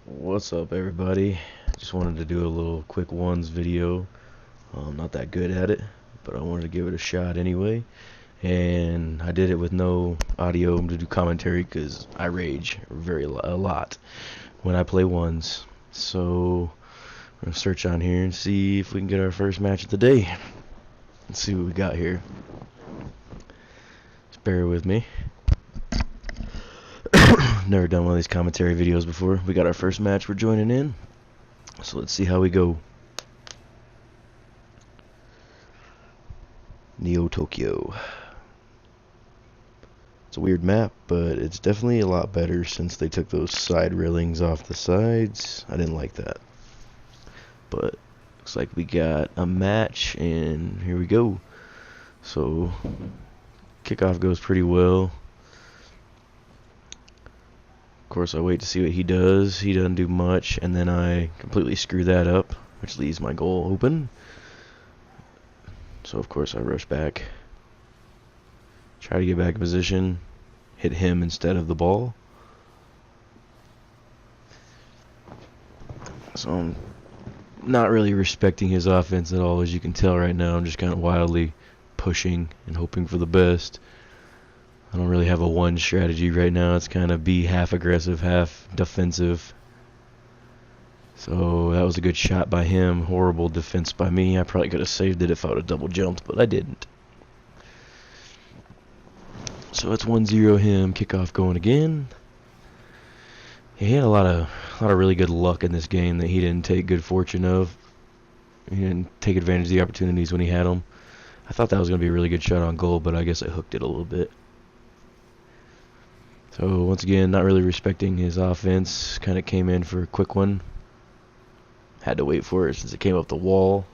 What's up, everybody? Just wanted to do a little quick ones video. I'm not that good at it, but I wanted to give it a shot anyway. And I did it with no audio to do commentary because I rage a lot when I play ones. So I'm gonna search on here and see if we can get our first match of the day. Let's see what we got here. Just bear with me. Never done one of these commentary videos before. We got our first match we're joining in. So let's see how we go. Neo Tokyo. It's a weird map, but it's definitely a lot better since they took those side railings off the sides. I didn't like that. But looks like we got a match, and here we go. So kickoff goes pretty well. Of course, I wait to see what he does. He doesn't do much, and then I completely screw that up, which leaves my goal open. So of course I rush back. Try to get back in position. Hit him instead of the ball. So I'm not really respecting his offense at all, as you can tell right now. I'm just kind of wildly pushing and hoping for the best. I don't really have a one strategy right now. It's kind of be half aggressive, half defensive. So that was a good shot by him. Horrible defense by me. I probably could have saved it if I would have double jumped, but I didn't. So it's 1-0 him. Kickoff going again. He had a lot of really good luck in this game that he didn't take good fortune of. He didn't take advantage of the opportunities when he had them. I thought that was going to be a really good shot on goal, but I guess I hooked it a little bit. So once again, not really respecting his offense. Kind of came in for a quick one. Had to wait for it since it came up the wall.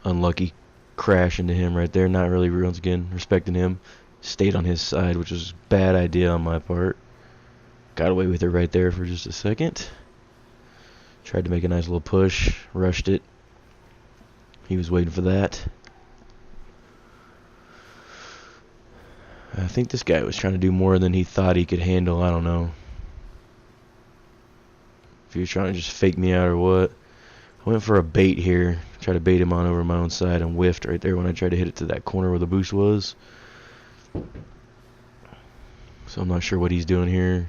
Unlucky crash into him right there. Not really, once again, respecting him. Stayed on his side, which was a bad idea on my part. Got away with it right there for just a second. Tried to make a nice little push. Rushed it. He was waiting for that. I think this guy was trying to do more than he thought he could handle. I don't know if he was trying to just fake me out or what. I went for a bait here. Tried to bait him on over my own side and whiffed right there when I tried to hit it to that corner where the boost was. So I'm not sure what he's doing here.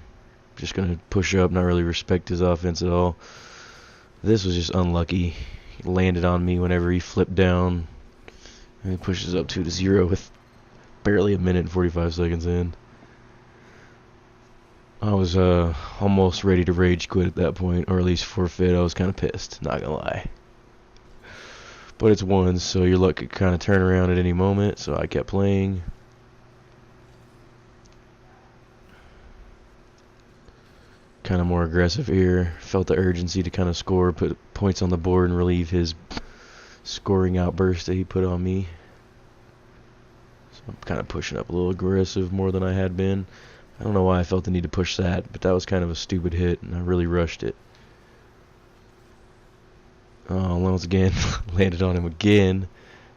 Just going to push up, not really respect his offense at all. This was just unlucky. He landed on me whenever he flipped down. And he pushes up 2-0 with barely a minute and 45 seconds in. I was almost ready to rage quit at that point, or at least forfeit. I was kind of pissed, not gonna lie. But it's one, so your luck could kind of turn around at any moment, so I kept playing. Kind of more aggressive here. Felt the urgency to kind of score, put points on the board, and relieve his scoring outburst that he put on me. So I'm kind of pushing up a little aggressive more than I had been. I don't know why I felt the need to push that, but that was kind of a stupid hit, and I really rushed it. Oh, once again, landed on him again.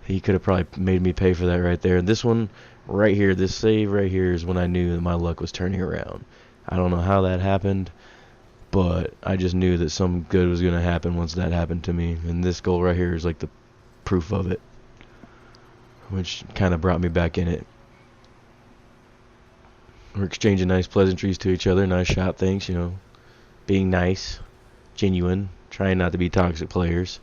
He could have probably made me pay for that right there. And this one right here, this save right here is when I knew that my luck was turning around. I don't know how that happened, but I just knew that some good was going to happen once that happened to me. And this goal right here is like the proof of it, which kind of brought me back in it. We're exchanging nice pleasantries to each other. Nice shot, thanks, being nice, genuine, trying not to be toxic players.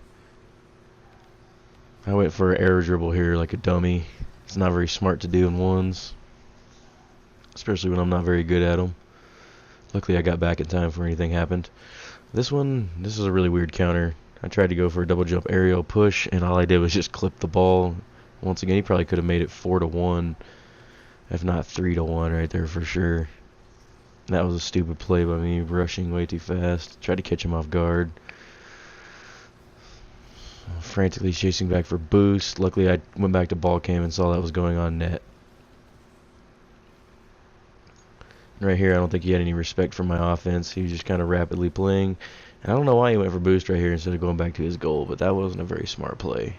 I went for an air dribble here like a dummy. It's not very smart to do in ones, especially when I'm not very good at them. Luckily I got back in time before anything happened. This is a really weird counter. I tried to go for a double jump aerial push, and all I did was just clip the ball. Once again, he probably could have made it 4-1. If not 3-1 right there for sure. That was a stupid play by me, rushing way too fast. Tried to catch him off guard. Frantically chasing back for boost. Luckily I went back to ball cam and saw that was going on net. And right here I don't think he had any respect for my offense. He was just kind of rapidly playing. And I don't know why he went for boost right here instead of going back to his goal, but that wasn't a very smart play.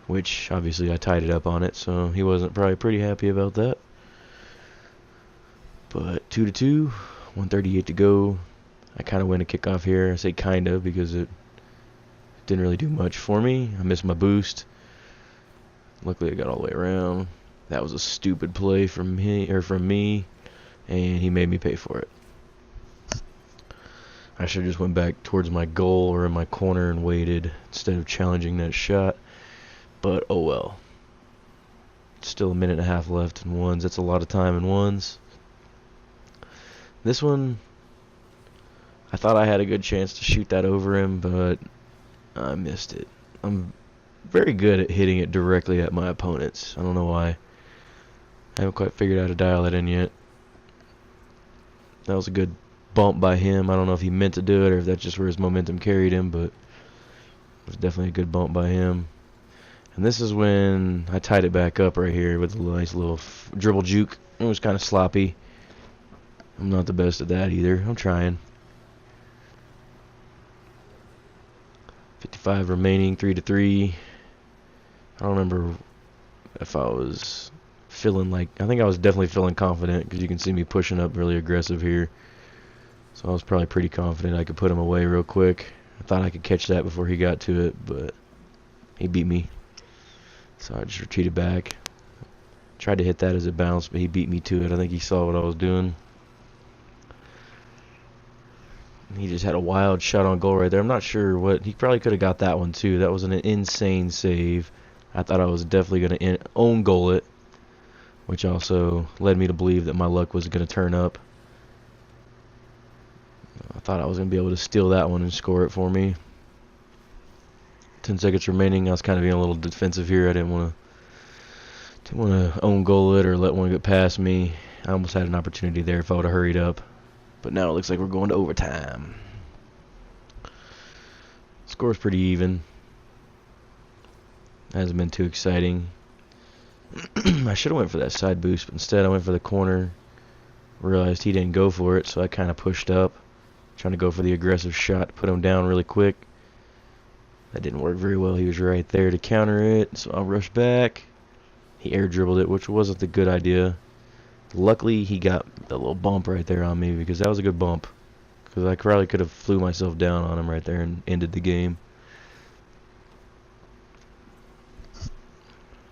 Which, obviously, I tied it up on it, so he wasn't probably pretty happy about that. But 2-2, 138 to go. I kind of win a kickoff here. I say kind of because it didn't really do much for me. I missed my boost. Luckily, I got all the way around. That was a stupid play from me, and he made me pay for it. I should have just went back towards my goal or in my corner and waited instead of challenging that shot. But oh well. Still a minute and a half left in ones. That's a lot of time in ones. This one, I thought I had a good chance to shoot that over him, but I missed it. I'm very good at hitting it directly at my opponents. I don't know why. I haven't quite figured out how to dial it in yet. That was a good bump by him. I don't know if he meant to do it or if that's just where his momentum carried him, but it was definitely a good bump by him. And this is when I tied it back up right here with a nice little dribble juke. It was kind of sloppy. I'm not the best at that either. I'm trying. 55 remaining, 3-3. I don't remember if I was feeling like... I think I was definitely feeling confident because you can see me pushing up really aggressive here. So I was probably pretty confident I could put him away real quick. I thought I could catch that before he got to it, but he beat me. So I just retreated back. Tried to hit that as it bounced, but he beat me to it. I think he saw what I was doing. He just had a wild shot on goal right there. I'm not sure what... He probably could have got that one too. That was an insane save. I thought I was definitely going to own goal it, which also led me to believe that my luck was going to turn up. I thought I was going to be able to steal that one and score it for me. 10 seconds remaining. I was kind of being a little defensive here. I didn't want to own goal it or let one get past me. I almost had an opportunity there if I would have hurried up. But now it looks like we're going to overtime. Score's pretty even. Hasn't been too exciting. I should have went for that side boost, but instead I went for the corner. Realized he didn't go for it, so I kind of pushed up, trying to go for the aggressive shot, put him down really quick. That didn't work very well. He was right there to counter it, so I'll rush back. He air dribbled it, which wasn't a good idea. Luckily, he got the little bump right there on me, because that was a good bump. Because I probably could have flew myself down on him right there and ended the game.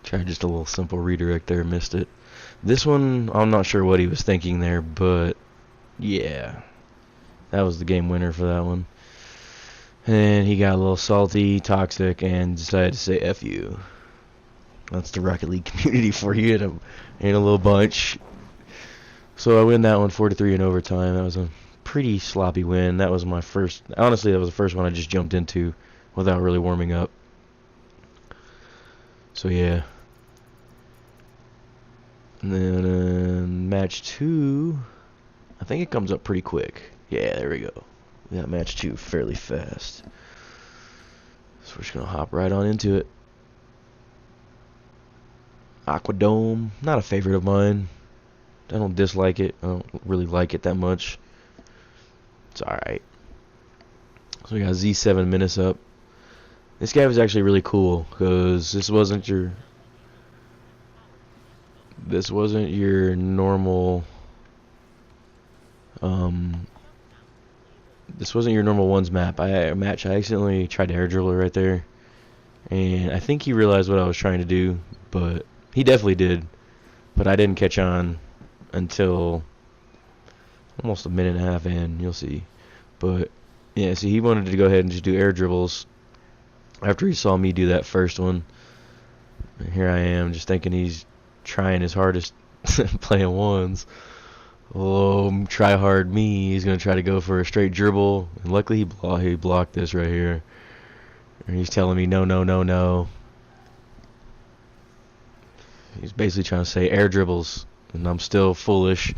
Tried just a little simple redirect there, missed it. This one, I'm not sure what he was thinking there, but yeah. That was the game winner for that one. And he got a little salty, toxic, and decided to say F you. That's the Rocket League community for you in a little bunch. So I win that one 4-3 in overtime. That was a pretty sloppy win. That was my first... Honestly, that was the first one I just jumped into without really warming up. So yeah. And then match 2, I think it comes up pretty quick. Yeah, there we go. We got match 2 fairly fast. So we're just going to hop right on into it. Aquadome, not a favorite of mine. I don't dislike it. I don't really like it that much. It's alright. So we got Z7 minutes up. This guy was actually really cool because this wasn't your normal this wasn't your normal ones map. I accidentally tried to air dribble it right there, and I think he realized what I was trying to do, but he definitely did. But I didn't catch on until almost a minute and a half in. You'll see. But yeah, see, he wanted to go ahead and just do air dribbles after he saw me do that first one. And here I am, just thinking he's trying his hardest playing ones. Oh, try hard me. He's gonna try to go for a straight dribble, and luckily he blocked this right here. And he's telling me no, no, no, no. He's basically trying to say air dribbles, and I'm still foolish.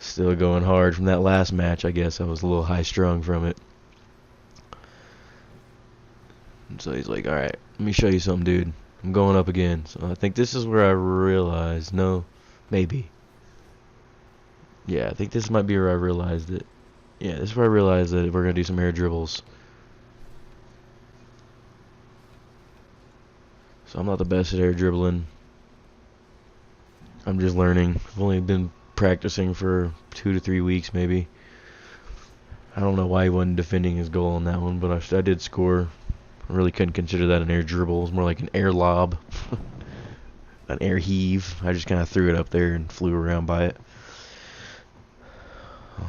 Still going hard from that last match. I guess I was a little high strung from it. And so he's like, alright, let me show you something, dude. I'm going up again. So I think this is where I realized, no, maybe. Yeah, I think this might be where I realized it. Yeah, this is where I realized that we're going to do some air dribbles. So I'm not the best at air dribbling. I'm just learning. I've only been practicing for 2 to 3 weeks maybe. I don't know why he wasn't defending his goal on that one, but I did score. I really couldn't consider that an air dribble. It was more like an air lob, an air heave. I just kind of threw it up there and flew around by it.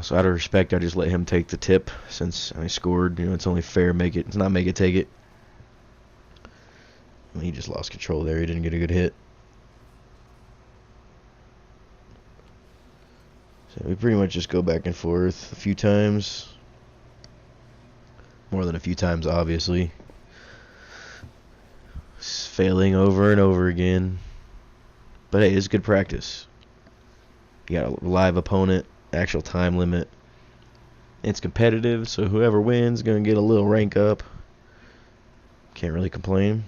So out of respect, I just let him take the tip since I scored. You know, it's only fair. It's not make it, take it. He just lost control there. He didn't get a good hit. So we pretty much just go back and forth a few times. More than a few times, obviously. Failing over and over again. But hey, it's good practice. You got a live opponent, actual time limit. It's competitive, so whoever wins is going to get a little rank up. Can't really complain.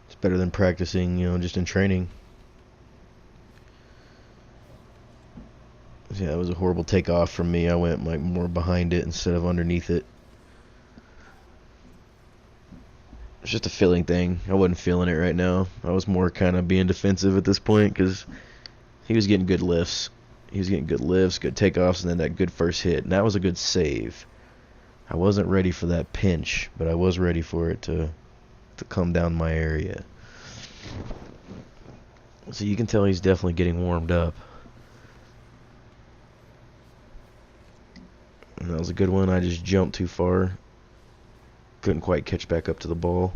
It's better than practicing, you know, just in training. Yeah, it was a horrible takeoff from me. I went like more behind it instead of underneath it. It's just a feeling thing. I wasn't feeling it right now. I was more kind of being defensive at this point because he was getting good lifts. He was getting good lifts, good takeoffs, and then that good first hit. And that was a good save. I wasn't ready for that pinch, but I was ready for it to come down my area. So you can tell he's definitely getting warmed up. And that was a good one. I just jumped too far. Couldn't quite catch back up to the ball.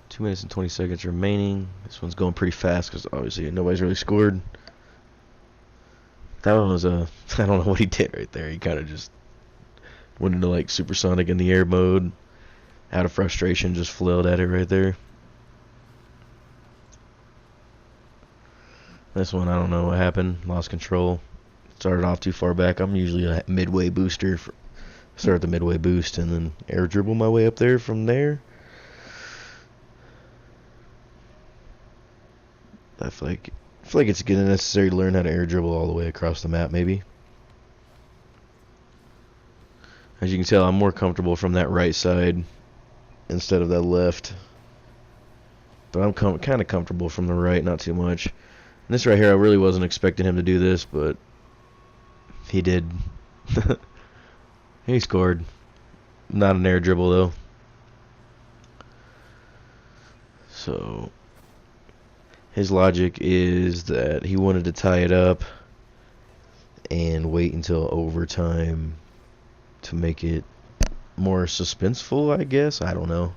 2 minutes and 20 seconds remaining. This one's going pretty fast because obviously nobody's really scored. That one was I don't know what he did right there. He kind of just went into like supersonic in the air mode. Out of frustration, just flailed at it right there. This one, I don't know what happened. Lost control. Started off too far back. I'm usually a midway booster. Start at the midway boost and then air dribble my way up there from there. I feel like it's getting necessary to learn how to air dribble all the way across the map, maybe. As you can tell, I'm more comfortable from that right side instead of that left. But I'm kind of comfortable from the right, not too much. And this right here, I really wasn't expecting him to do this, but he did. He scored. Not an air dribble, though. So his logic is that he wanted to tie it up and wait until overtime to make it more suspenseful, I guess. I don't know.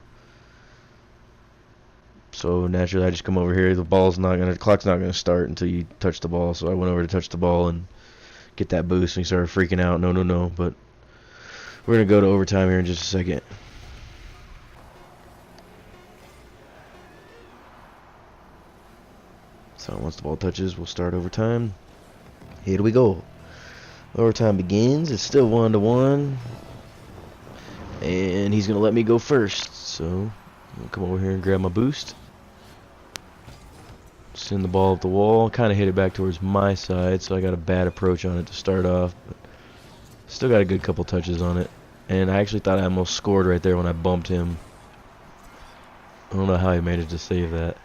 So naturally, I just come over here. The clock's not gonna start until you touch the ball. So I went over to touch the ball and get that boost, and he started freaking out. No. But we're gonna go to overtime here in just a second. So once the ball touches, we'll start overtime. Here we go. Overtime begins. It's still 1-1, and he's gonna let me go first. So I'll come over here and grab my boost. Send the ball up the wall. Kind of hit it back towards my side, so I got a bad approach on it to start off. But still got a good couple touches on it. And I actually thought I almost scored right there when I bumped him. I don't know how he managed to save that.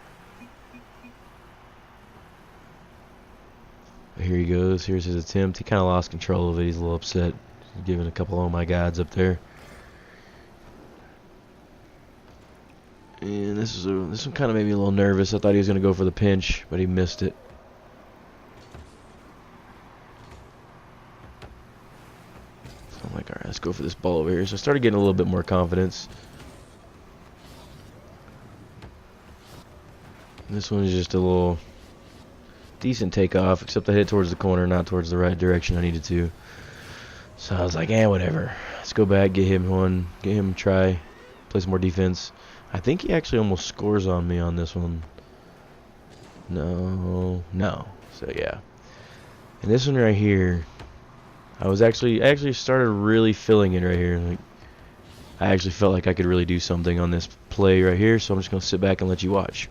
But here he goes. Here's his attempt. He kind of lost control of it. He's a little upset. He's giving a couple of my guys up there. And this one kind of made me a little nervous. I thought he was going to go for the pinch, but he missed it. So I'm like, alright, let's go for this ball over here. So I started getting a little bit more confidence. And this one is just a little decent takeoff, except I hit it towards the corner, not towards the right direction I needed to. So I was like, whatever. Let's go back, get him a try, play some more defense. I think he actually almost scores on me on this one. No. So yeah. And this one right here, I actually started really feeling it right here. Like, I actually felt like I could really do something on this play right here. So I'm just gonna sit back and let you watch.